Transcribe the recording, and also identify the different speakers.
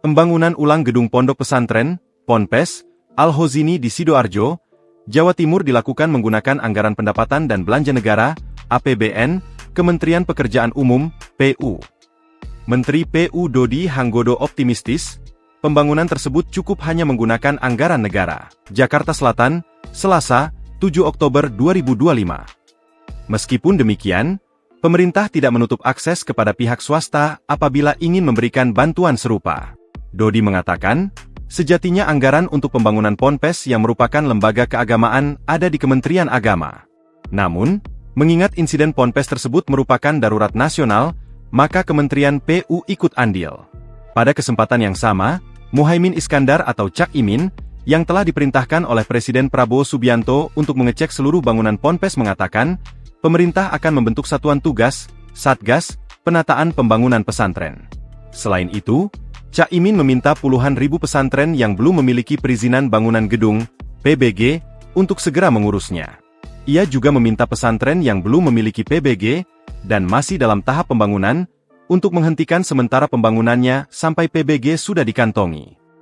Speaker 1: Pembangunan ulang gedung Pondok Pesantren, Ponpes, Al-Hozini di Sidoarjo, Jawa Timur dilakukan menggunakan anggaran pendapatan dan belanja negara, APBN, Kementerian Pekerjaan Umum, PU. Menteri PU Dodi Hanggodo optimistis, pembangunan tersebut cukup hanya menggunakan anggaran negara. Jakarta Selatan, Selasa, 7 Oktober 2025. Meskipun demikian, pemerintah tidak menutup akses kepada pihak swasta apabila ingin memberikan bantuan serupa. Dodi mengatakan, sejatinya anggaran untuk pembangunan Ponpes yang merupakan lembaga keagamaan ada di Kementerian Agama. Namun, mengingat insiden Ponpes tersebut merupakan darurat nasional, maka Kementerian PU ikut andil. Pada kesempatan yang sama, Muhaimin Iskandar atau Cak Imin, yang telah diperintahkan oleh Presiden Prabowo Subianto untuk mengecek seluruh bangunan Ponpes mengatakan, pemerintah akan membentuk satuan tugas, Satgas, penataan pembangunan pesantren. Selain itu, Cak Imin meminta puluhan ribu pesantren yang belum memiliki perizinan bangunan gedung, PBG, untuk segera mengurusnya. Ia juga meminta pesantren yang belum memiliki PBG, dan masih dalam tahap pembangunan, untuk menghentikan sementara pembangunannya sampai PBG sudah dikantongi.